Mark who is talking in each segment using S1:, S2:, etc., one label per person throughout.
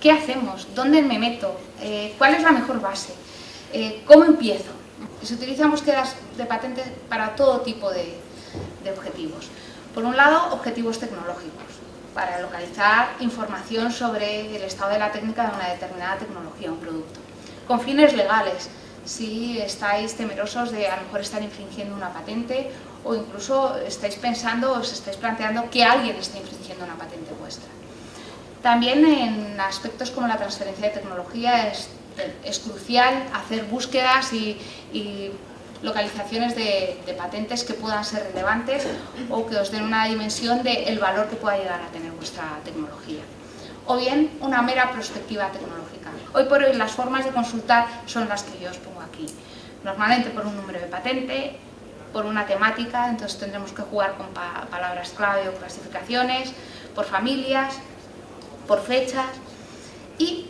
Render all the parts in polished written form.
S1: ¿Qué hacemos? ¿Dónde me meto? ¿Cuál es la mejor base? ¿Cómo empiezo? Se utilizan búsquedas de patentes para todo tipo de objetivos. Por un lado, objetivos tecnológicos, para localizar información sobre el estado de la técnica de una determinada tecnología o un producto. Con fines legales, si estáis temerosos de a lo mejor estar infringiendo una patente o incluso estáis pensando o os estáis planteando que alguien está infringiendo una patente vuestra. También en aspectos como la transferencia de tecnología es crucial hacer búsquedas y localizaciones de patentes que puedan ser relevantes o que os den una dimensión del valor que pueda llegar a tener vuestra tecnología. O bien una mera perspectiva tecnológica. Hoy por hoy las formas de consultar son las que yo os pongo aquí. Normalmente por un número de patente, por una temática, entonces tendremos que jugar con palabras clave o clasificaciones, por familias, por fechas, y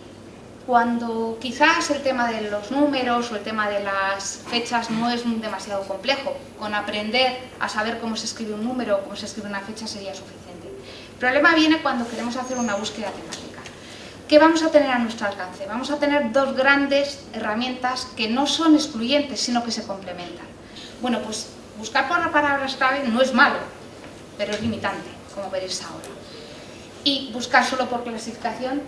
S1: cuando quizás el tema de los números o el tema de las fechas no es demasiado complejo, con aprender a saber cómo se escribe un número o cómo se escribe una fecha sería suficiente. El problema viene cuando queremos hacer una búsqueda temática. ¿Qué vamos a tener a nuestro alcance? Vamos a tener dos grandes herramientas que no son excluyentes, sino que se complementan. Bueno, pues buscar por palabras clave no es malo, pero es limitante, como veréis ahora. Y buscar solo por clasificación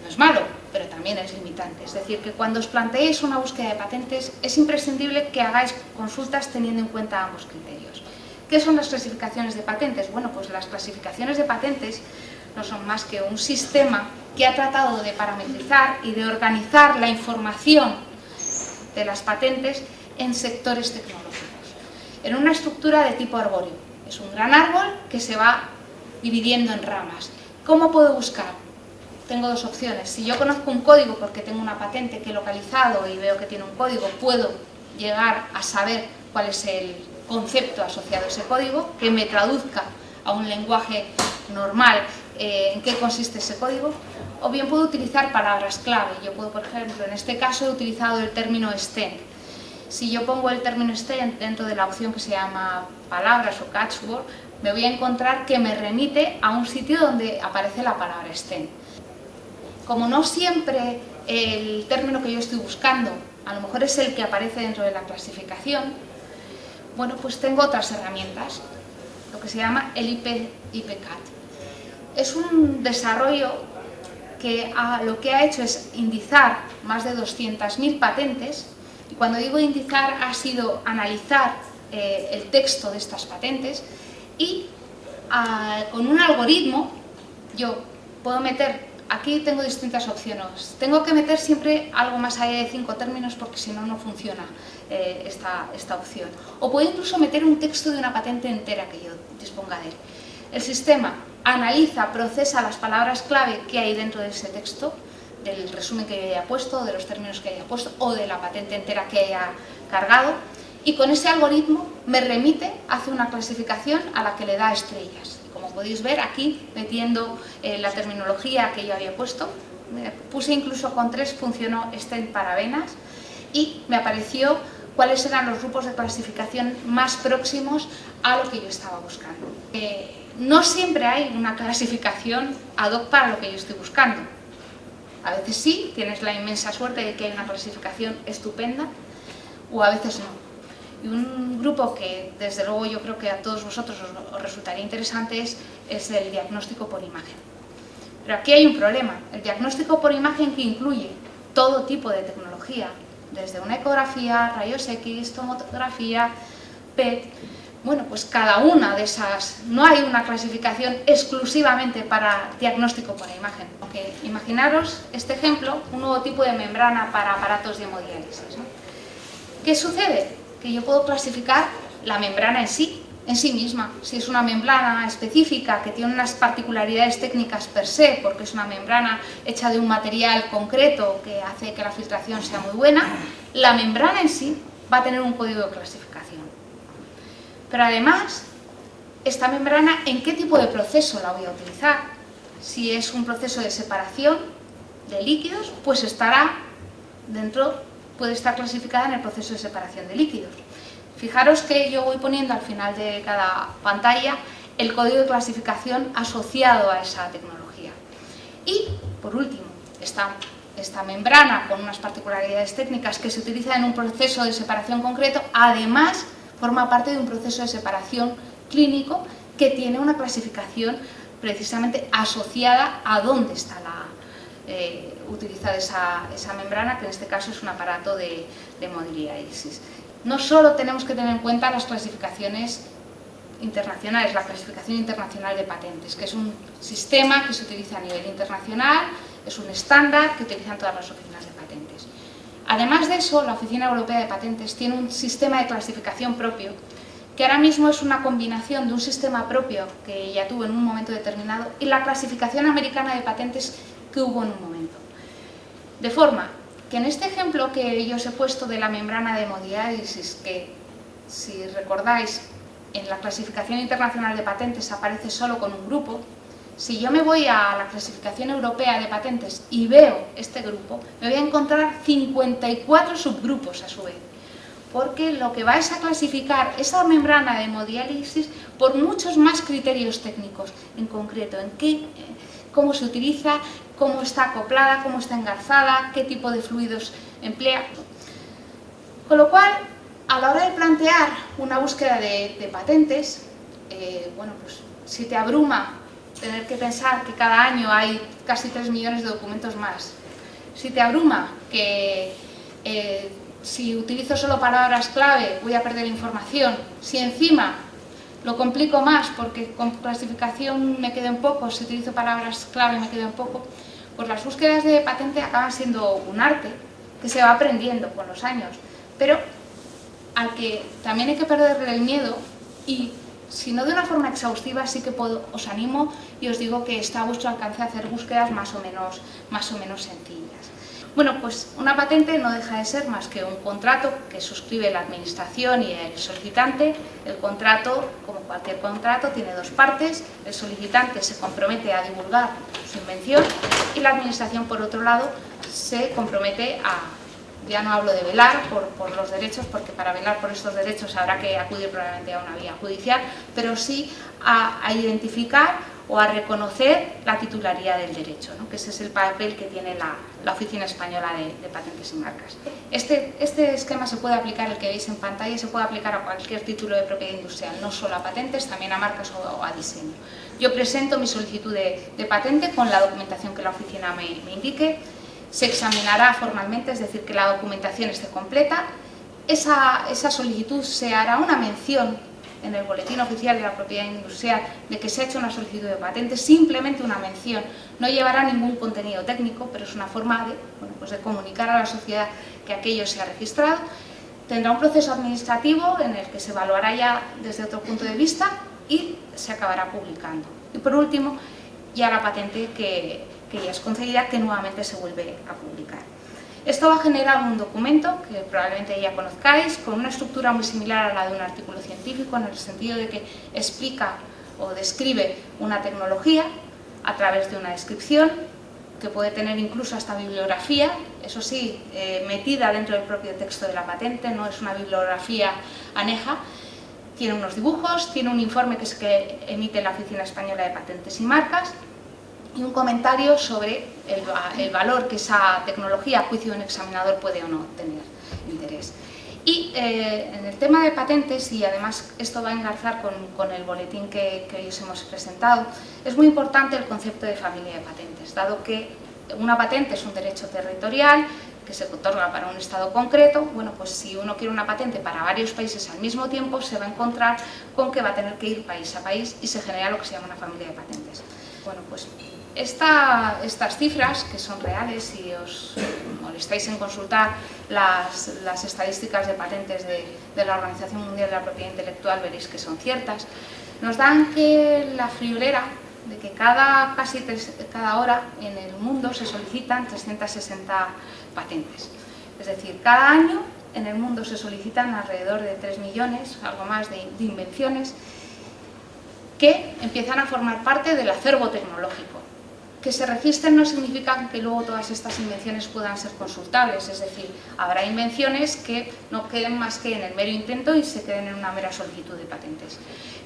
S1: no es malo, pero también es limitante. Es decir, que cuando os planteéis una búsqueda de patentes es imprescindible que hagáis consultas teniendo en cuenta ambos criterios. ¿Qué son las clasificaciones de patentes? Bueno, pues las clasificaciones de patentes no son más que un sistema que ha tratado de parametrizar y de organizar la información de las patentes en sectores tecnológicos, en una estructura de tipo arbóreo. Es un gran árbol que se va dividiendo en ramas. ¿Cómo puedo buscar? Tengo dos opciones. Si yo conozco un código porque tengo una patente que he localizado y veo que tiene un código, puedo llegar a saber cuál es el concepto asociado a ese código, que me traduzca a un lenguaje normal en qué consiste ese código, o bien puedo utilizar palabras clave. Yo puedo, por ejemplo, en este caso he utilizado el término extend. Si yo pongo el término extend dentro de la opción que se llama palabras o catchword, me voy a encontrar que me remite a un sitio donde aparece la palabra extend. Como no siempre el término que yo estoy buscando a lo mejor es el que aparece dentro de la clasificación, bueno, pues tengo otras herramientas, lo que se llama el IPCAT. Es un desarrollo que lo que ha hecho es indizar más de 200.000 patentes, y cuando digo indizar ha sido analizar el texto de estas patentes y con un algoritmo yo puedo meter. Aquí tengo distintas opciones. Tengo que meter siempre algo más allá de 5 términos porque si no, no funciona esta opción. O puedo incluso meter un texto de una patente entera que yo disponga de él. El sistema analiza, procesa las palabras clave que hay dentro de ese texto, del resumen que yo haya puesto, de los términos que haya puesto o de la patente entera que haya cargado, y con ese algoritmo me remite hacia una clasificación a la que le da estrellas. Como podéis ver aquí, metiendo la terminología que yo había puesto, puse incluso con 3, funcionó extend parabenas y me apareció cuáles eran los grupos de clasificación más próximos a lo que yo estaba buscando. No siempre hay una clasificación ad hoc para lo que yo estoy buscando. A veces sí, tienes la inmensa suerte de que hay una clasificación estupenda, o a veces no. Y un grupo que desde luego yo creo que a todos vosotros os resultaría interesante es el diagnóstico por imagen. Pero aquí hay un problema. El diagnóstico por imagen, que incluye todo tipo de tecnología, desde una ecografía, rayos X, tomografía, PET, bueno, pues cada una de esas, no hay una clasificación exclusivamente para diagnóstico por imagen. Aunque imaginaros este ejemplo, un nuevo tipo de membrana para aparatos de hemodiálisis, ¿no? ¿Qué sucede? Que yo puedo clasificar la membrana en sí misma. Si es una membrana específica que tiene unas particularidades técnicas per se, porque es una membrana hecha de un material concreto que hace que la filtración sea muy buena, la membrana en sí va a tener un código de clasificación. Pero además, esta membrana, ¿en qué tipo de proceso la voy a utilizar? Si es un proceso de separación de líquidos, pues puede estar clasificada en el proceso de separación de líquidos. Fijaros que yo voy poniendo al final de cada pantalla el código de clasificación asociado a esa tecnología. Y, por último, esta membrana con unas particularidades técnicas que se utiliza en un proceso de separación concreto, además forma parte de un proceso de separación clínico que tiene una clasificación precisamente asociada a dónde está utilizada esa membrana, que en este caso es un aparato de hemodiálisis. No solo tenemos que tener en cuenta las clasificaciones internacionales, la clasificación internacional de patentes, que es un sistema que se utiliza a nivel internacional, es un estándar que utilizan todas las oficinas de patentes. Además de eso, la Oficina Europea de Patentes tiene un sistema de clasificación propio, que ahora mismo es una combinación de un sistema propio que ya tuvo en un momento determinado y la clasificación americana de patentes que hubo en un momento. De forma que en este ejemplo que yo os he puesto de la membrana de hemodiálisis, que si recordáis en la clasificación internacional de patentes aparece solo con un grupo, si yo me voy a la clasificación europea de patentes y veo este grupo, me voy a encontrar 54 subgrupos a su vez, porque lo que vais a clasificar esa membrana de hemodiálisis por muchos más criterios técnicos, en concreto, cómo se utiliza, cómo está acoplada, cómo está engarzada, qué tipo de fluidos emplea. Con lo cual, a la hora de plantear una búsqueda de patentes, bueno, pues si te abruma tener que pensar que cada año hay casi 3 millones de documentos más, si te abruma que si utilizo solo palabras clave voy a perder información, si encima lo complico más porque con clasificación me quedo en poco, si utilizo palabras clave me quedo en poco, pues las búsquedas de patente acaban siendo un arte que se va aprendiendo con los años, pero al que también hay que perderle el miedo y, si no de una forma exhaustiva, sí que os animo y os digo que está a vuestro alcance hacer búsquedas más o menos sencillas. Bueno, pues una patente no deja de ser más que un contrato que suscribe la administración y el solicitante. El contrato, como cualquier contrato, tiene dos partes. El solicitante se compromete a divulgar su invención y la administración, por otro lado, se compromete ya no hablo de velar por los derechos, porque para velar por estos derechos habrá que acudir probablemente a una vía judicial, pero sí a identificar o a reconocer la titularidad del derecho, ¿no? Que ese es el papel que tiene la Oficina Española de Patentes y Marcas. Este esquema se puede aplicar, el que veis en pantalla, se puede aplicar a cualquier título de propiedad industrial, no solo a patentes, también a marcas o a diseño. Yo presento mi solicitud de patente con la documentación que la oficina me indique. Se examinará formalmente, es decir, que la documentación esté completa. Esa solicitud se hará una mención en el boletín oficial de la propiedad industrial de que se ha hecho una solicitud de patente, simplemente una mención, no llevará ningún contenido técnico, pero es una forma de comunicar a la sociedad que aquello se ha registrado. Tendrá un proceso administrativo en el que se evaluará ya desde otro punto de vista y se acabará publicando. Y por último, ya la patente que ya es concedida, que nuevamente se vuelve a publicar. Esto va a generar un documento que probablemente ya conozcáis, con una estructura muy similar a la de un artículo científico, en el sentido de que explica o describe una tecnología a través de una descripción, que puede tener incluso hasta bibliografía, eso sí, metida dentro del propio texto de la patente, no es una bibliografía aneja. Tiene unos dibujos, tiene un informe que emite la Oficina Española de Patentes y Marcas, y un comentario sobre el valor que esa tecnología, a juicio de un examinador, puede o no tener interés. Y en el tema de patentes, y además esto va a engarzar con el boletín que hoy os hemos presentado, es muy importante el concepto de familia de patentes, dado que una patente es un derecho territorial que se otorga para un estado concreto. Bueno, pues si uno quiere una patente para varios países al mismo tiempo, se va a encontrar con que va a tener que ir país a país y se genera lo que se llama una familia de patentes. Bueno, pues estas cifras, que son reales, si os molestáis en consultar las estadísticas de patentes de la Organización Mundial de la Propiedad Intelectual, veréis que son ciertas, nos dan que la friolera de que cada hora en el mundo se solicitan 360 patentes. Es decir, cada año en el mundo se solicitan alrededor de 3 millones, algo más, de invenciones que empiezan a formar parte del acervo tecnológico. Que se registren no significa que luego todas estas invenciones puedan ser consultables, es decir, habrá invenciones que no queden más que en el mero intento y se queden en una mera solicitud de patentes,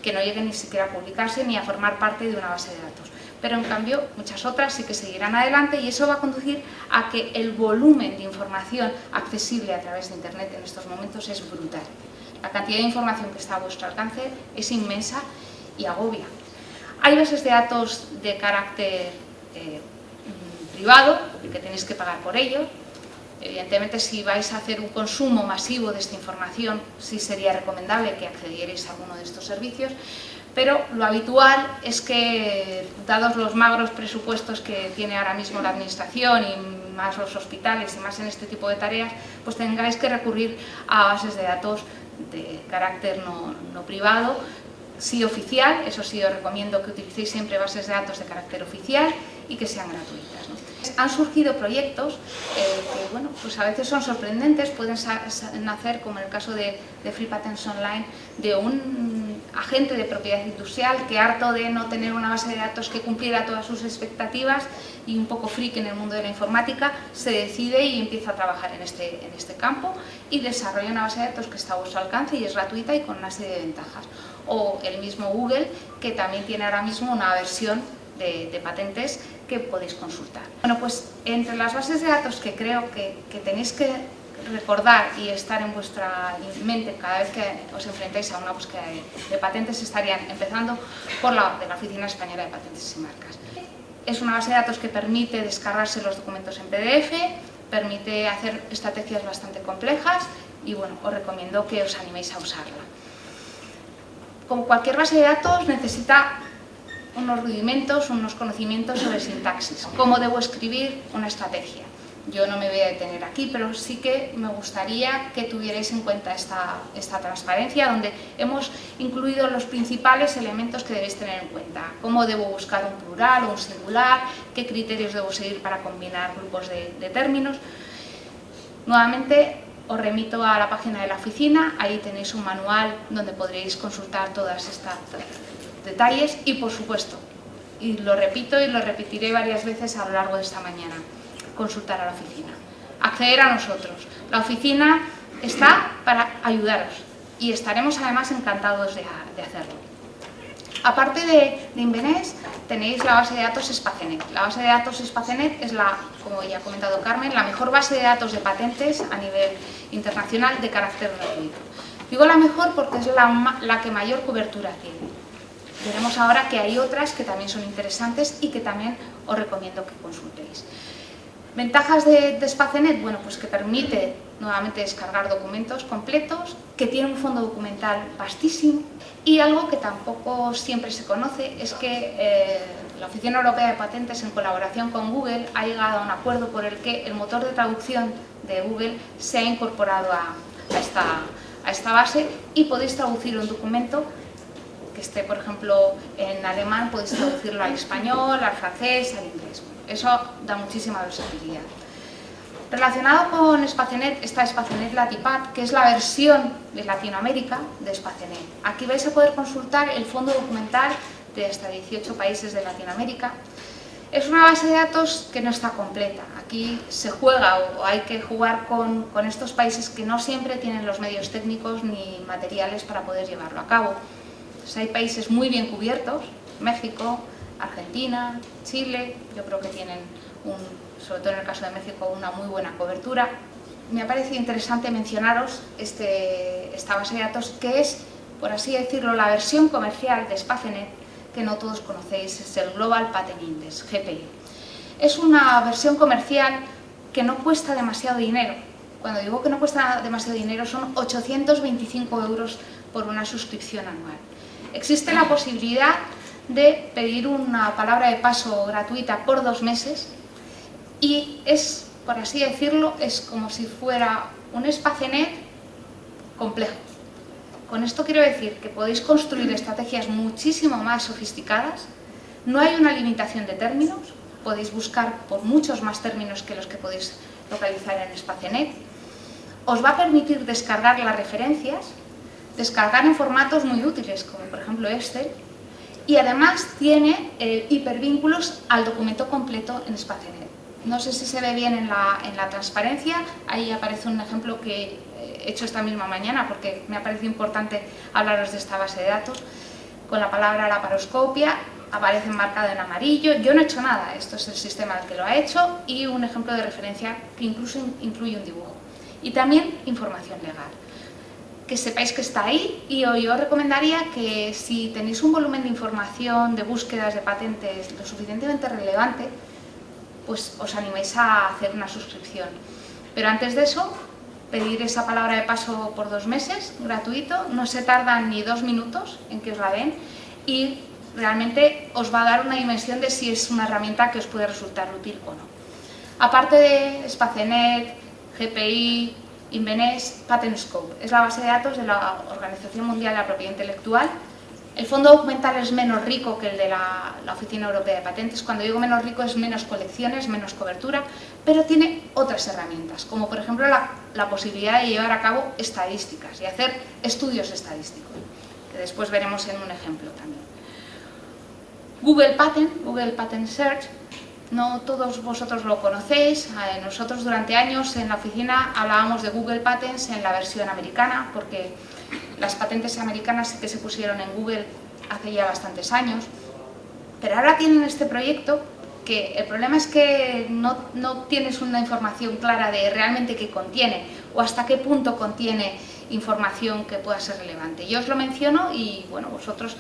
S1: que no lleguen ni siquiera a publicarse ni a formar parte de una base de datos. pero en cambio muchas otras sí que seguirán adelante, y eso va a conducir a que el volumen de información accesible a través de Internet en estos momentos es brutal. La cantidad de información que está a vuestro alcance es inmensa y agobia. Hay bases de datos de carácter privado, que tenéis que pagar por ello. Evidentemente, si vais a hacer un consumo masivo de esta información, sí sería recomendable que accedierais a alguno de estos servicios, pero lo habitual es que, dados los magros presupuestos que tiene ahora mismo la Administración y más los hospitales y más en este tipo de tareas, pues tengáis que recurrir a bases de datos de carácter no privado, sí oficial. Eso sí, os recomiendo que utilicéis siempre bases de datos de carácter oficial y que sean gratuitas, ¿no? Han surgido proyectos que, bueno, pues a veces son sorprendentes, pueden nacer, como en el caso de Free Patents Online, de un agente de propiedad industrial que, harto de no tener una base de datos que cumpliera todas sus expectativas y un poco freak en el mundo de la informática, se decide y empieza a trabajar en este campo y desarrolla una base de datos que está a vuestro alcance y es gratuita y con una serie de ventajas. O el mismo Google, que también tiene ahora mismo una versión de patentes que podéis consultar. Bueno, pues entre las bases de datos que creo que tenéis que recordar y estar en vuestra mente cada vez que os enfrentáis a una búsqueda de patentes, estarían empezando por la de la Oficina Española de Patentes y Marcas. Es una base de datos que permite descargarse los documentos en PDF, permite hacer estrategias bastante complejas y, bueno, os recomiendo que os animéis a usarla. Como cualquier base de datos, necesita unos rudimentos, unos conocimientos sobre sintaxis, cómo debo escribir una estrategia. Yo no me voy a detener aquí, pero sí que me gustaría que tuvierais en cuenta esta transparencia, donde hemos incluido los principales elementos que debéis tener en cuenta. Cómo debo buscar un plural o un singular, qué criterios debo seguir para combinar grupos de términos. Nuevamente, os remito a la página de la oficina, ahí tenéis un manual donde podréis consultar todas estas detalles y, por supuesto, y lo repito y lo repetiré varias veces a lo largo de esta mañana, consultar a la oficina, acceder a nosotros. La oficina está para ayudaros y estaremos además encantados de hacerlo. Aparte de Invenés, tenéis la base de datos Espacenet. La base de datos Espacenet es, como ya ha comentado Carmen, la mejor base de datos de patentes a nivel internacional de carácter gratuito. Digo la mejor porque es la que mayor cobertura tiene. Veremos ahora que hay otras que también son interesantes y que también os recomiendo que consultéis. Ventajas de Espacenet, bueno, pues que permite nuevamente descargar documentos completos, que tiene un fondo documental vastísimo, y algo que tampoco siempre se conoce es que la Oficina Europea de Patentes, en colaboración con Google, ha llegado a un acuerdo por el que el motor de traducción de Google se ha incorporado a esta base y podéis traducir un documento que esté, por ejemplo, en alemán, podéis traducirlo al español, al francés, al inglés. Eso da muchísima versatilidad. Relacionado con Espacenet está Espacenet Latipad, que es la versión de Latinoamérica de Espacenet. Aquí vais a poder consultar el fondo documental de hasta 18 países de Latinoamérica. Es una base de datos que no está completa. Aquí se juega o hay que jugar con estos países que no siempre tienen los medios técnicos ni materiales para poder llevarlo a cabo. Pues hay países muy bien cubiertos, México, Argentina, Chile, yo creo que tienen, sobre todo en el caso de México, una muy buena cobertura. Me ha parecido interesante mencionaros esta base de datos, que es, por así decirlo, la versión comercial de Espacenet, que no todos conocéis, es el Global Patent Index, GPI. Es una versión comercial que no cuesta demasiado dinero. Cuando digo que no cuesta demasiado dinero, son 825 euros por una suscripción anual. Existe la posibilidad de pedir una palabra de paso gratuita por 2 meses y es, por así decirlo, es como si fuera un Espacenet complejo. Con esto quiero decir que podéis construir estrategias muchísimo más sofisticadas, no hay una limitación de términos, podéis buscar por muchos más términos que los que podéis localizar en Espacenet, os va a permitir descargar las referencias, descargar en formatos muy útiles, como por ejemplo Excel, y además tiene hipervínculos al documento completo en Espacenet. No sé si se ve bien en la transparencia, ahí aparece un ejemplo que he hecho esta misma mañana porque me ha parecido importante hablaros de esta base de datos, con la palabra laparoscopia, aparece marcado en amarillo. Yo no he hecho nada, esto es el sistema el que lo ha hecho, y un ejemplo de referencia que incluso incluye un dibujo. Y también información legal, que sepáis que está ahí, y yo os recomendaría que si tenéis un volumen de información, de búsquedas de patentes lo suficientemente relevante, pues os animéis a hacer una suscripción. Pero antes de eso, pedir esa palabra de paso por 2 meses, gratuito, no se tardan ni 2 minutos en que os la den, y realmente os va a dar una dimensión de si es una herramienta que os puede resultar útil o no. Aparte de Spacenet, GPI, Invenes, PatentScope es la base de datos de la Organización Mundial de la Propiedad Intelectual. El fondo documental es menos rico que el de la Oficina Europea de Patentes. Cuando digo menos rico es menos colecciones, menos cobertura, pero tiene otras herramientas, como por ejemplo la posibilidad de llevar a cabo estadísticas y hacer estudios estadísticos, que después veremos en un ejemplo también. Google Patent Search, no todos vosotros lo conocéis. Nosotros durante años en la oficina hablábamos de Google Patents en la versión americana, porque las patentes americanas sí que se pusieron en Google hace ya bastantes años, pero ahora tienen este proyecto que el problema es que no tienes una información clara de realmente qué contiene o hasta qué punto contiene información que pueda ser relevante. Yo os lo menciono y bueno, vosotros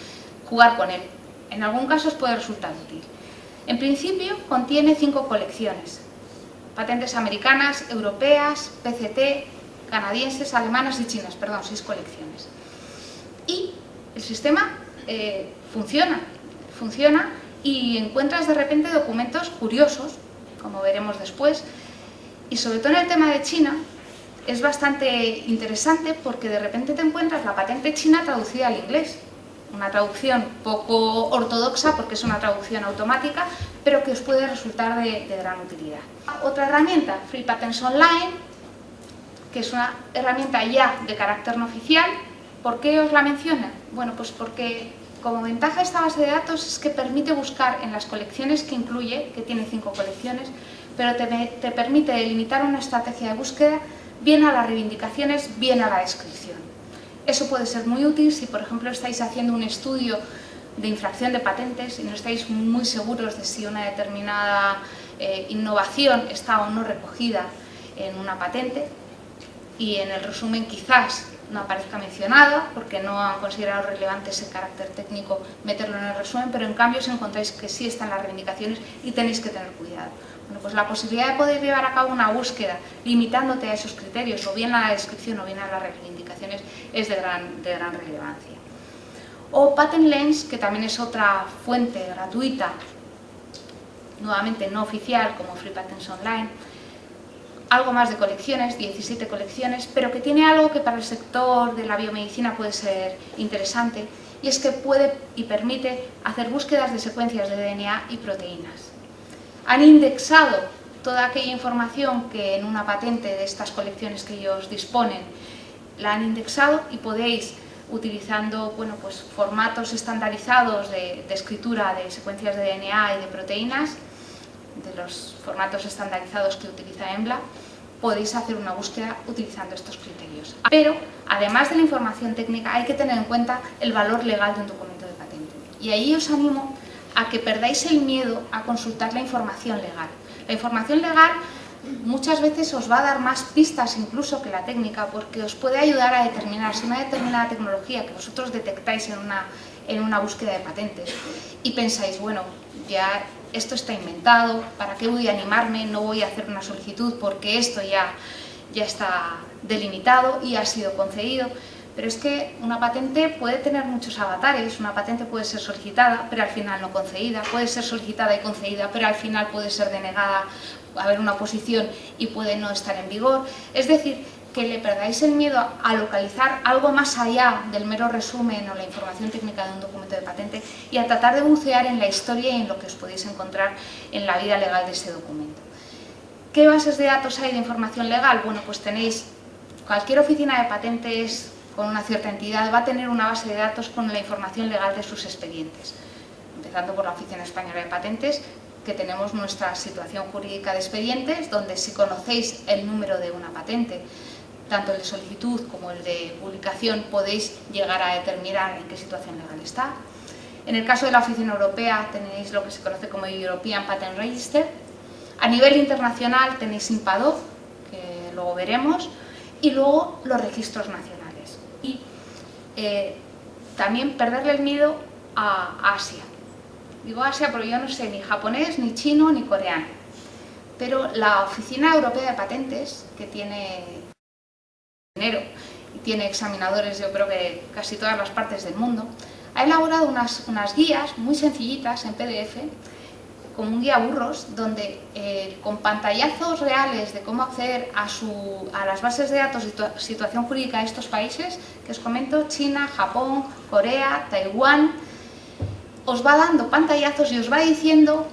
S1: jugar con él. En algún caso os puede resultar útil. En principio contiene 5 colecciones, patentes americanas, europeas, PCT, canadienses, alemanas y chinas, perdón, 6 colecciones. Y el sistema funciona y encuentras de repente documentos curiosos, como veremos después, y sobre todo en el tema de China es bastante interesante porque de repente te encuentras la patente china traducida al inglés. Una traducción poco ortodoxa porque es una traducción automática, pero que os puede resultar de gran utilidad. Otra herramienta, Free Patents Online, que es una herramienta ya de carácter no oficial. ¿Por qué os la menciono? Bueno, pues porque como ventaja de esta base de datos es que permite buscar en las colecciones que incluye, que tiene 5 colecciones, pero te permite delimitar una estrategia de búsqueda bien a las reivindicaciones, bien a la descripción. Eso puede ser muy útil si, por ejemplo, estáis haciendo un estudio de infracción de patentes y no estáis muy seguros de si una determinada innovación está o no recogida en una patente, y en el resumen quizás no aparezca mencionada porque no han considerado relevante ese carácter técnico meterlo en el resumen, pero en cambio os encontráis que sí están las reivindicaciones y tenéis que tener cuidado. Bueno, pues la posibilidad de poder llevar a cabo una búsqueda limitándote a esos criterios, o bien a la descripción o bien a las reivindicaciones, es de gran relevancia. O Patent Lens, que también es otra fuente gratuita, nuevamente no oficial como Free Patents Online, algo más de colecciones, 17 colecciones, pero que tiene algo que para el sector de la biomedicina puede ser interesante, y es que puede y permite hacer búsquedas de secuencias de DNA y proteínas. Han indexado toda aquella información que en una patente de estas colecciones que ellos disponen la han indexado, y podéis, utilizando pues formatos estandarizados de escritura de secuencias de DNA y de proteínas, de los formatos estandarizados que utiliza EMBLA, podéis hacer una búsqueda utilizando estos criterios. Pero, además de la información técnica, hay que tener en cuenta el valor legal de un documento de patente. Y ahí os animo a que perdáis el miedo a consultar la información legal. La información legal muchas veces os va a dar más pistas incluso que la técnica, porque os puede ayudar a determinar si una determinada tecnología que vosotros detectáis en una búsqueda de patentes y pensáis, bueno, ya esto está inventado, ¿para qué voy a animarme? No voy a hacer una solicitud porque esto ya está delimitado y ha sido concedido. Pero es que una patente puede tener muchos avatares, una patente puede ser solicitada pero al final no concedida, puede ser solicitada y concedida pero al final puede ser denegada, haber una oposición y puede no estar en vigor. Es decir, que le perdáis el miedo a localizar algo más allá del mero resumen o la información técnica de un documento de patente, y a tratar de bucear en la historia y en lo que os podéis encontrar en la vida legal de ese documento. ¿Qué bases de datos hay de información legal? Bueno, pues tenéis, cualquier oficina de patentes con una cierta entidad va a tener una base de datos con la información legal de sus expedientes, empezando por la Oficina Española de Patentes, que tenemos nuestra situación jurídica de expedientes, donde si conocéis el número de una patente, tanto el de solicitud como el de publicación, podéis llegar a determinar en qué situación legal está. En el caso de la Oficina Europea tenéis lo que se conoce como European Patent Register. A nivel internacional tenéis INPADOC, que luego veremos, y luego los registros nacionales. Y también perderle el miedo a Asia. Digo Asia porque yo no sé ni japonés, ni chino, ni coreano. Pero la Oficina Europea de Patentes, que tiene dinero y tiene examinadores, yo creo que casi todas las partes del mundo, ha elaborado unas guías muy sencillitas en PDF, como un guía burros, donde con pantallazos reales de cómo acceder a las bases de datos de situación jurídica de estos países, que os comento, China, Japón, Corea, Taiwán, os va dando pantallazos y os va diciendo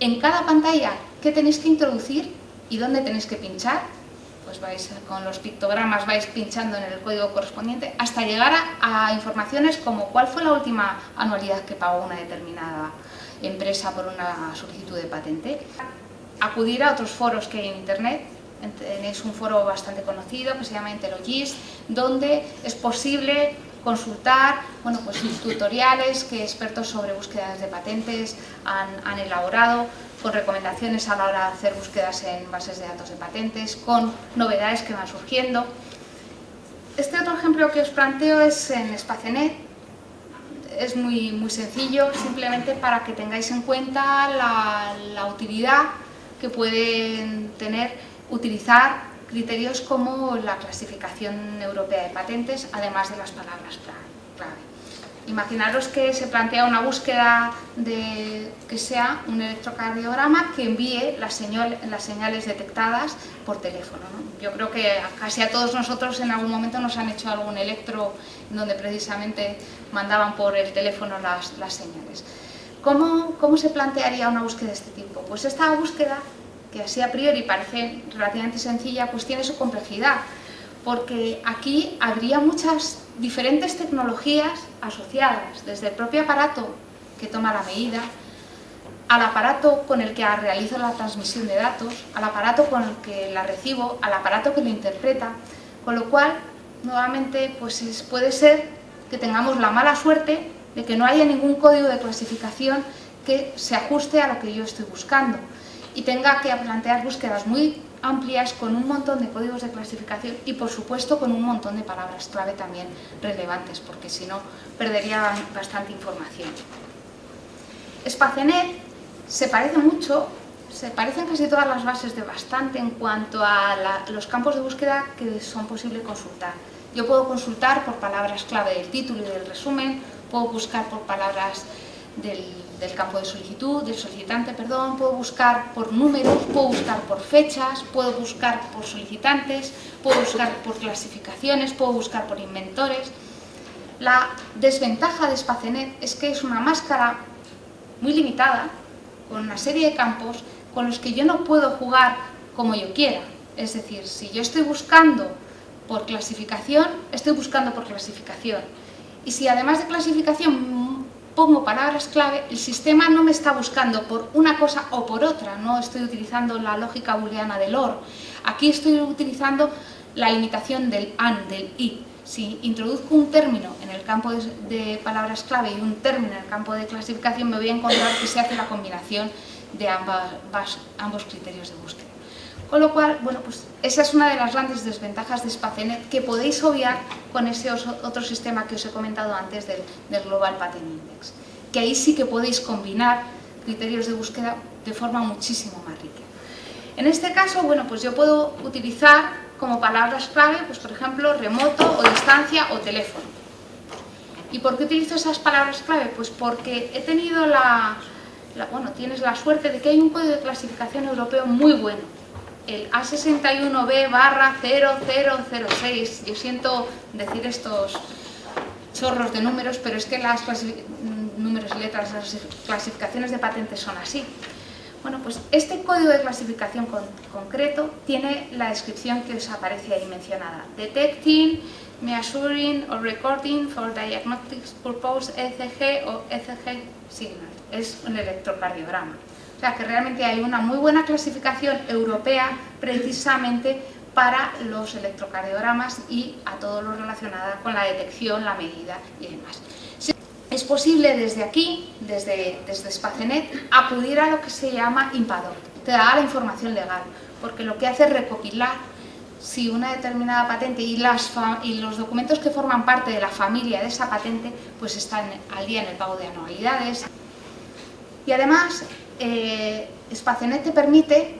S1: en cada pantalla qué tenéis que introducir y dónde tenéis que pinchar. Pues vais con los pictogramas, vais pinchando en el código correspondiente hasta llegar a informaciones como cuál fue la última anualidad que pagó una determinada empresa por una solicitud de patente. Acudir a otros foros que hay en internet. Tenéis un foro bastante conocido que se llama Interlogist, donde es posible consultar pues, tutoriales que expertos sobre búsquedas de patentes han elaborado, con recomendaciones a la hora de hacer búsquedas en bases de datos de patentes, con novedades que van surgiendo. Este otro ejemplo que os planteo es en Espacenet. Es muy sencillo, simplemente para que tengáis en cuenta la utilidad que pueden utilizar criterios como la clasificación europea de patentes, además de las palabras clave. Imaginaros que se plantea una búsqueda que sea un electrocardiograma que envíe las señales detectadas por teléfono, ¿no? Yo creo que casi a todos nosotros en algún momento nos han hecho algún electro donde precisamente mandaban por el teléfono las señales. ¿Cómo se plantearía una búsqueda de este tipo? Pues esta búsqueda, que así a priori parece relativamente sencilla, pues tiene su complejidad, porque aquí habría muchas diferentes tecnologías asociadas, desde el propio aparato que toma la medida, al aparato con el que realizo la transmisión de datos, al aparato con el que la recibo, al aparato que lo interpreta, con lo cual, nuevamente, pues puede ser que tengamos la mala suerte de que no haya ningún código de clasificación que se ajuste a lo que yo estoy buscando y tenga que plantear búsquedas muy amplias con un montón de códigos de clasificación y, por supuesto, con un montón de palabras clave también relevantes, porque si no perdería bastante información. Espacenet se parece mucho, se parecen casi todas las bases de bastante en cuanto a los campos de búsqueda que son posibles consultar. Yo puedo consultar por palabras clave del título y del resumen, puedo buscar por palabras del campo de solicitud, del solicitante, perdón, puedo buscar por números, puedo buscar por fechas, puedo buscar por solicitantes, puedo buscar por clasificaciones, puedo buscar por inventores. La desventaja de Spacenet es que es una máscara muy limitada, con una serie de campos con los que yo no puedo jugar como yo quiera. Es decir, si yo estoy buscando por clasificación, estoy buscando por clasificación. Y si además de clasificación pongo palabras clave, el sistema no me está buscando por una cosa o por otra, no estoy utilizando la lógica booleana del OR. Aquí estoy utilizando la limitación del AND, del I. Si introduzco un término en el campo de palabras clave y un término en el campo de clasificación, me voy a encontrar que se hace la combinación de ambos criterios de búsqueda. Con lo cual, pues esa es una de las grandes desventajas de Spacenet que podéis obviar con ese otro sistema que os he comentado antes del Global Patent Index, que ahí sí que podéis combinar criterios de búsqueda de forma muchísimo más rica. En este caso, pues yo puedo utilizar como palabras clave, pues por ejemplo, remoto o distancia o teléfono. ¿Y por qué utilizo esas palabras clave? Pues porque he tenido tienes la suerte de que hay un código de clasificación europeo muy bueno, el A61B/0006. Yo siento decir estos chorros de números, pero es que las números y letras, las clasificaciones de patentes son así. Pues este código de clasificación concreto tiene la descripción que os aparece ahí mencionada: Detecting, Measuring or Recording for Diagnostic Purpose ECG o ECG Signal. Es un electrocardiograma. O sea que realmente hay una muy buena clasificación europea precisamente para los electrocardiogramas y a todo lo relacionado con la detección, la medida y demás. es posible desde aquí, desde Spacenet, acudir a lo que se llama IMPADOR, te da la información legal, porque lo que hace es recopilar si una determinada patente y los documentos que forman parte de la familia de esa patente pues están al día en el pago de anualidades. Y además, Spacenet te permite,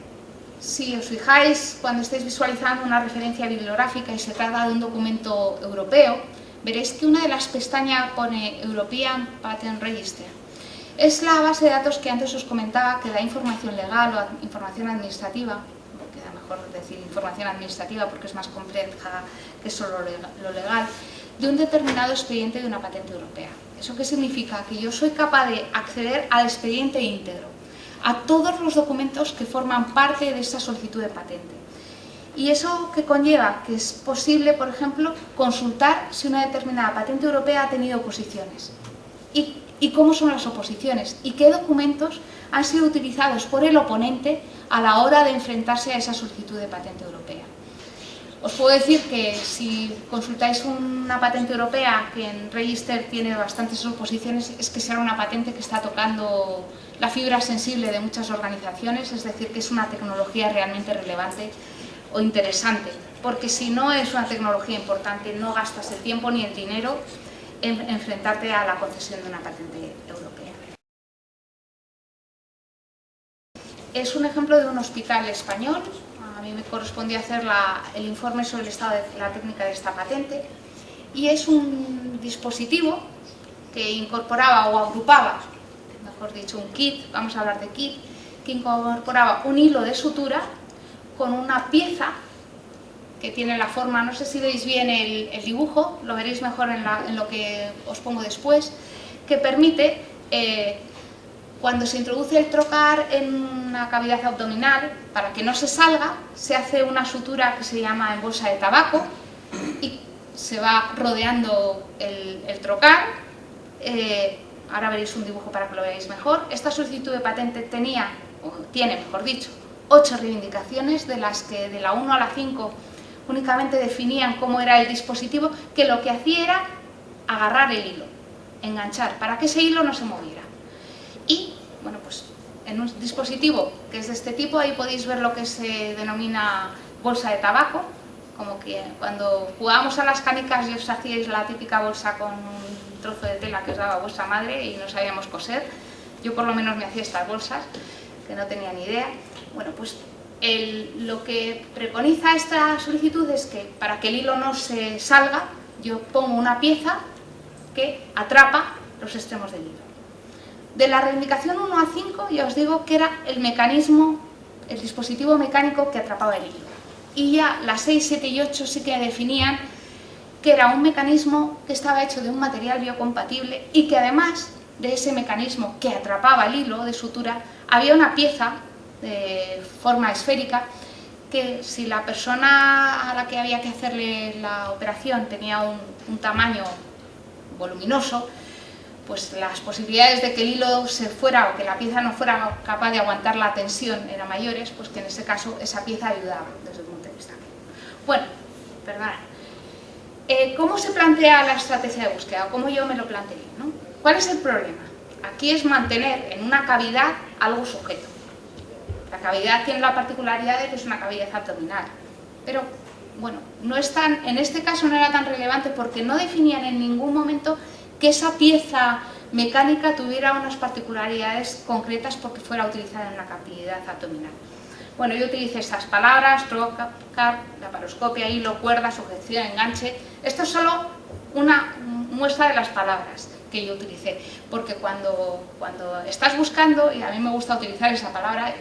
S1: si os fijáis cuando estáis visualizando una referencia bibliográfica y se trata de un documento europeo, veréis que una de las pestañas pone European Patent Register. Es la base de datos que antes os comentaba que da información legal o información administrativa, queda mejor decir información administrativa porque es más compleja que solo lo legal, de un determinado expediente de una patente europea. ¿Eso qué significa? Que yo soy capaz de acceder al expediente íntegro, a todos los documentos que forman parte de esa solicitud de patente. ¿Y eso qué conlleva? Que es posible, por ejemplo, consultar si una determinada patente europea ha tenido oposiciones. Y cómo son las oposiciones y qué documentos han sido utilizados por el oponente a la hora de enfrentarse a esa solicitud de patente europea. Os puedo decir que si consultáis una patente europea que en Register tiene bastantes oposiciones, es que será una patente que está tocando la fibra sensible de muchas organizaciones, es decir, que es una tecnología realmente relevante o interesante, porque si no es una tecnología importante, no gastas el tiempo ni el dinero en enfrentarte a la concesión de una patente europea. Es un ejemplo de un hospital español. A mí me correspondió hacer el informe sobre el estado de la técnica de esta patente, y es un dispositivo que incorporaba o agrupaba, mejor dicho, un kit, vamos a hablar de kit, que incorporaba un hilo de sutura con una pieza que tiene la forma, no sé si veis bien el dibujo, lo veréis mejor en lo que os pongo después, que permite, cuando se introduce el trocar en una cavidad abdominal, para que no se salga, se hace una sutura que se llama en bolsa de tabaco y se va rodeando el trocar. Ahora veréis un dibujo para que lo veáis mejor. Esta solicitud de patente tiene, mejor dicho, 8 reivindicaciones, de las que de la 1 a la 5 únicamente definían cómo era el dispositivo, que lo que hacía era agarrar el hilo, enganchar, para que ese hilo no se moviera. Y, bueno, pues en un dispositivo que es de este tipo, ahí podéis ver lo que se denomina bolsa de tabaco, como que cuando jugábamos a las canicas y os hacíais la típica bolsa con un trozo de tela que os daba vuestra madre y no sabíamos coser. Yo por lo menos me hacía estas bolsas, que no tenía ni idea. Bueno, pues lo que preconiza esta solicitud es que para que el hilo no se salga, yo pongo una pieza que atrapa los extremos del hilo. De la reivindicación 1 a 5 ya os digo que era el mecanismo, el dispositivo mecánico que atrapaba el hilo. Y ya las 6, 7 y 8 sí que definían que era un mecanismo que estaba hecho de un material biocompatible y que además de ese mecanismo que atrapaba el hilo de sutura, había una pieza de forma esférica que, si la persona a la que había que hacerle la operación tenía un tamaño voluminoso, pues las posibilidades de que el hilo se fuera o que la pieza no fuera capaz de aguantar la tensión eran mayores, pues que en ese caso esa pieza ayudaba desde el punto de vista. Bueno, perdón. ¿Cómo se plantea la estrategia de búsqueda? ¿Cómo yo me lo planteé, ¿no? ¿Cuál es el problema? Aquí es mantener en una cavidad algo sujeto. La cavidad tiene la particularidad de que es una cavidad abdominal, pero bueno, en este caso no era tan relevante porque no definían en ningún momento que esa pieza mecánica tuviera unas particularidades concretas porque fuera utilizada en una cavidad abdominal. Bueno, yo utilicé estas palabras: trocar, laparoscopia, hilo, cuerda, sujeción, enganche. Esto es solo una muestra de las palabras que yo utilicé, porque cuando estás buscando, y a mí me gusta utilizar esa palabra,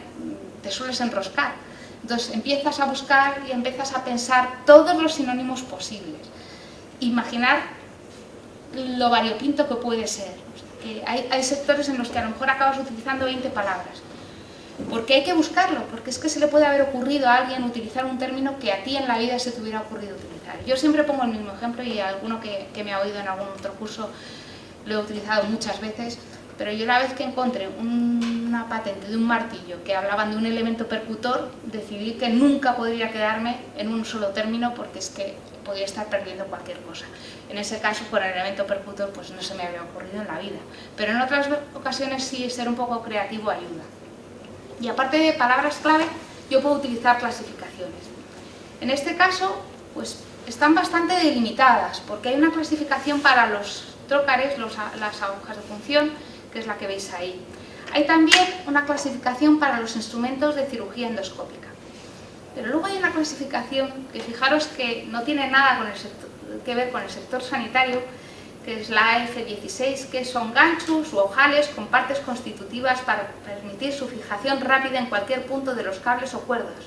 S1: te sueles enroscar. Entonces empiezas a buscar y empiezas a pensar todos los sinónimos posibles. Imaginar lo variopinto que puede ser. O sea, que hay sectores en los que a lo mejor acabas utilizando 20 palabras. Porque hay que buscarlo, porque es que se le puede haber ocurrido a alguien utilizar un término que a ti en la vida se te hubiera ocurrido utilizar. Yo siempre pongo el mismo ejemplo, y alguno que me ha oído en algún otro curso lo he utilizado muchas veces, pero yo la vez que encontré una una patente de un martillo que hablaban de un elemento percutor, decidí que nunca podría quedarme en un solo término porque es que podía estar perdiendo cualquier cosa. En ese caso, con el elemento percutor, pues no se me había ocurrido en la vida. Pero en otras ocasiones sí, ser un poco creativo ayuda. Y aparte de palabras clave, yo puedo utilizar clasificaciones. En este caso, pues están bastante delimitadas, porque hay una clasificación para los trócares, las agujas de punción, que es la que veis ahí. Hay también una clasificación para los instrumentos de cirugía endoscópica. Pero luego hay una clasificación que fijaros que no tiene nada que ver con el sector sanitario, que es la F16, que son ganchos u ojales con partes constitutivas para permitir su fijación rápida en cualquier punto de los cables o cuerdas.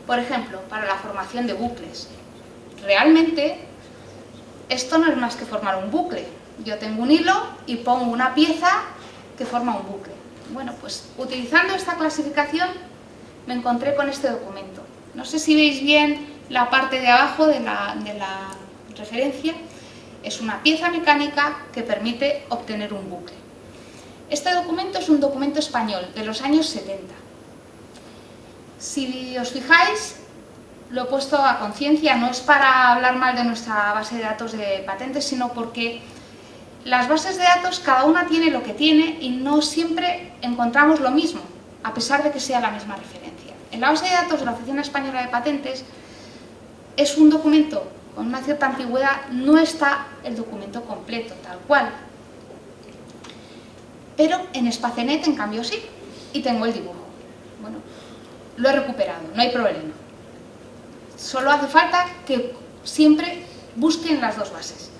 S1: Por ejemplo, para la formación de bucles. Realmente, esto no es más que formar un bucle. Yo tengo un hilo y pongo una pieza que forma un bucle. Bueno, pues utilizando esta clasificación me encontré con este documento. No sé si veis bien la parte de abajo de la referencia. Es una pieza mecánica que permite obtener un bucle. Este documento es un documento español de los años 70. Si os fijáis, lo he puesto a conciencia, no es para hablar mal de nuestra base de datos de patentes, sino porque las bases de datos cada una tiene lo que tiene y no siempre encontramos lo mismo, a pesar de que sea la misma referencia. En la base de datos de la Oficina Española de Patentes es un documento con una cierta antigüedad, no está el documento completo, tal cual. Pero en Spacenet, en cambio, sí, y tengo el dibujo. Bueno, lo he recuperado, no hay problema. Solo hace falta que siempre busquen las dos bases.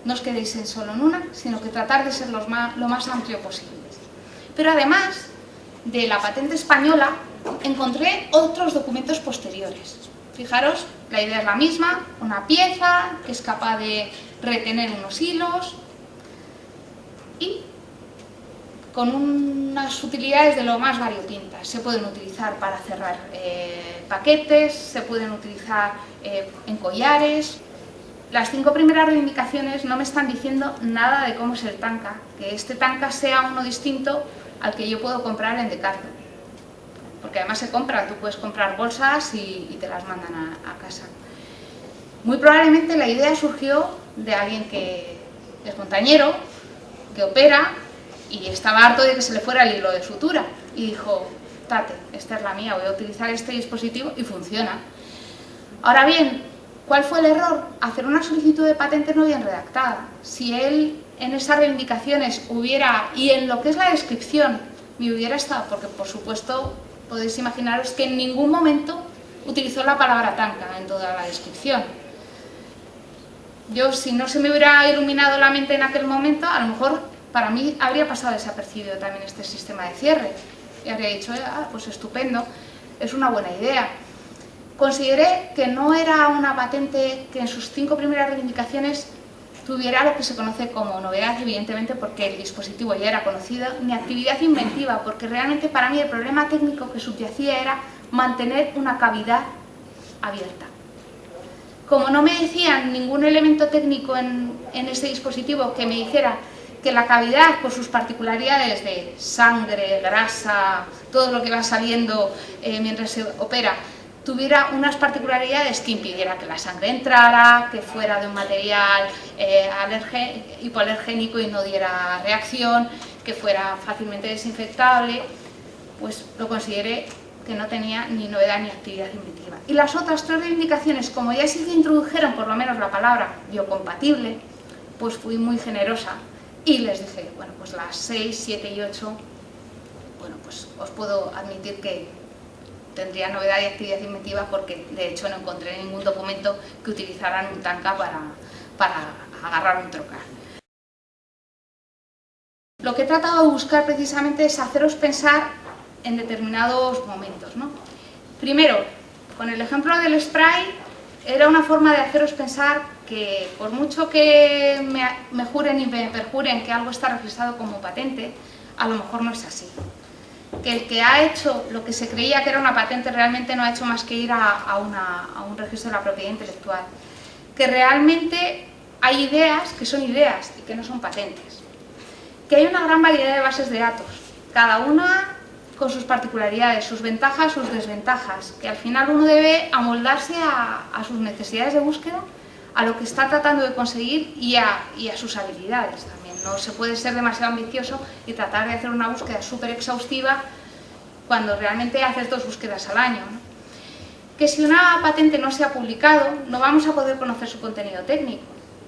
S1: No os quedéis solo en una, sino que tratar de ser lo más amplio posible. Pero además de la patente española, encontré otros documentos posteriores. Fijaros, la idea es la misma, una pieza que es capaz de retener unos hilos y con unas utilidades de lo más variopintas. Se pueden utilizar para cerrar paquetes, se pueden utilizar en collares. Las 5 primeras reivindicaciones no me están diciendo nada de cómo es el tanca, que este tanca sea uno distinto al que yo puedo comprar en Decathlon. Porque además se compra, tú puedes comprar bolsas y te las mandan a casa. Muy probablemente la idea surgió de alguien que es montañero, que opera y estaba harto de que se le fuera el hilo de sutura y dijo, tate, esta es la mía, voy a utilizar este dispositivo y funciona. Ahora bien, ¿cuál fue el error? Hacer una solicitud de patente no bien redactada. Si él en esas reivindicaciones hubiera, y en lo que es la descripción, me hubiera estado, porque por supuesto podéis imaginaros que en ningún momento utilizó la palabra tanca en toda la descripción. Yo, si no se me hubiera iluminado la mente en aquel momento, a lo mejor para mí habría pasado desapercibido también este sistema de cierre. Y habría dicho, pues estupendo, es una buena idea. Consideré que no era una patente que en sus 5 primeras reivindicaciones tuviera lo que se conoce como novedad, evidentemente porque el dispositivo ya era conocido, ni actividad inventiva, porque realmente para mí el problema técnico que subyacía era mantener una cavidad abierta. Como no me decían ningún elemento técnico en este dispositivo que me dijera que la cavidad, por sus particularidades de sangre, grasa, todo lo que va saliendo mientras se opera, tuviera unas particularidades que impidiera que la sangre entrara, que fuera de un material hipoalergénico y no diera reacción, que fuera fácilmente desinfectable, pues lo consideré que no tenía ni novedad ni actividad inventiva. Y las otras 3 reivindicaciones, como ya sí que introdujeron por lo menos la palabra biocompatible, pues fui muy generosa y les dije, bueno, pues las 6, 7 y 8, bueno, pues os puedo admitir que tendría novedad y actividad inventiva porque de hecho no encontré ningún documento que utilizaran un tanca para agarrar un trocar. Lo que he tratado de buscar precisamente es haceros pensar en determinados momentos, ¿no? Primero, con el ejemplo del spray, era una forma de haceros pensar que por mucho que me juren y me perjuren que algo está registrado como patente, a lo mejor no es así. Que el que ha hecho lo que se creía que era una patente realmente no ha hecho más que ir a un registro de la propiedad intelectual. Que realmente hay ideas que son ideas y que no son patentes. Que hay una gran variedad de bases de datos, cada una con sus particularidades, sus ventajas, sus desventajas, que al final uno debe amoldarse a sus necesidades de búsqueda, a lo que está tratando de conseguir y a sus habilidades también. No se puede ser demasiado ambicioso y tratar de hacer una búsqueda súper exhaustiva cuando realmente haces 2 búsquedas al año, ¿no? Que si una patente no se ha publicado, no vamos a poder conocer su contenido técnico,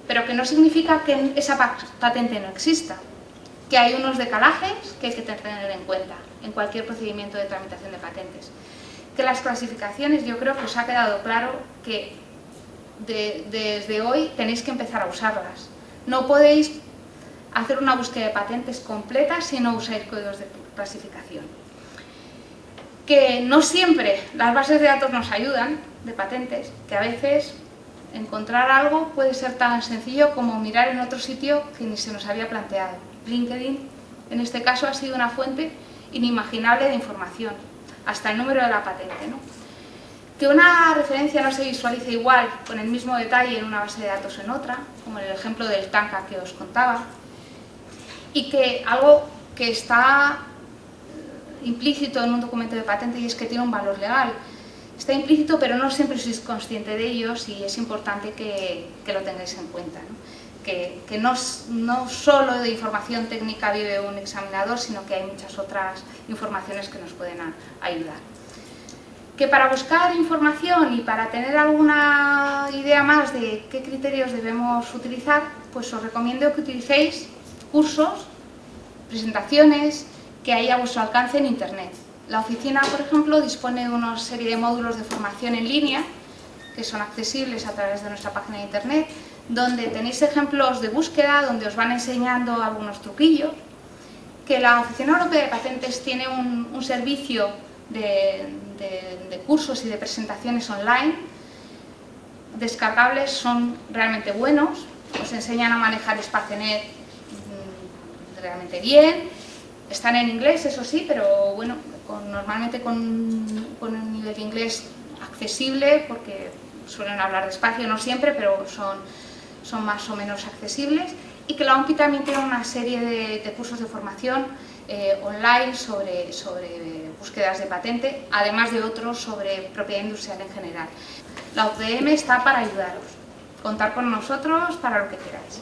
S1: pero que no significa que esa patente no exista, que hay unos decalajes que hay que tener en cuenta en cualquier procedimiento de tramitación de patentes. Que las clasificaciones, yo creo que os ha quedado claro que desde hoy tenéis que empezar a usarlas. No podéis hacer una búsqueda de patentes completa si no usáis códigos de clasificación. Que no siempre las bases de datos nos ayudan, de patentes, que a veces encontrar algo puede ser tan sencillo como mirar en otro sitio que ni se nos había planteado. LinkedIn, en este caso, ha sido una fuente inimaginable de información, hasta el número de la patente, ¿no? Que una referencia no se visualice igual, con el mismo detalle en una base de datos o en otra, como en el ejemplo del Tanka que os contaba, y que algo que está implícito en un documento de patente y es que tiene un valor legal. Está implícito, pero no siempre sois consciente de ellos y es importante que lo tengáis en cuenta, ¿no? Que no solo de información técnica vive un examinador, sino que hay muchas otras informaciones que nos pueden ayudar. Que para buscar información y para tener alguna idea más de qué criterios debemos utilizar, pues os recomiendo que utilicéis cursos, presentaciones que hay a vuestro alcance en Internet. La oficina, por ejemplo, dispone de una serie de módulos de formación en línea que son accesibles a través de nuestra página de Internet, donde tenéis ejemplos de búsqueda, donde os van enseñando algunos truquillos. Que la Oficina Europea de Patentes tiene un servicio de cursos y de presentaciones online descargables, son realmente buenos, os enseñan a manejar Spacenet realmente bien, están en inglés, eso sí, pero bueno, normalmente con un nivel de inglés accesible, porque suelen hablar despacio, no siempre, pero son más o menos accesibles. Y que la OMPI también tiene una serie de cursos de formación online sobre búsquedas de patente, además de otros sobre propiedad industrial en general. La OCDM está para ayudaros. Contar con nosotros para lo que queráis.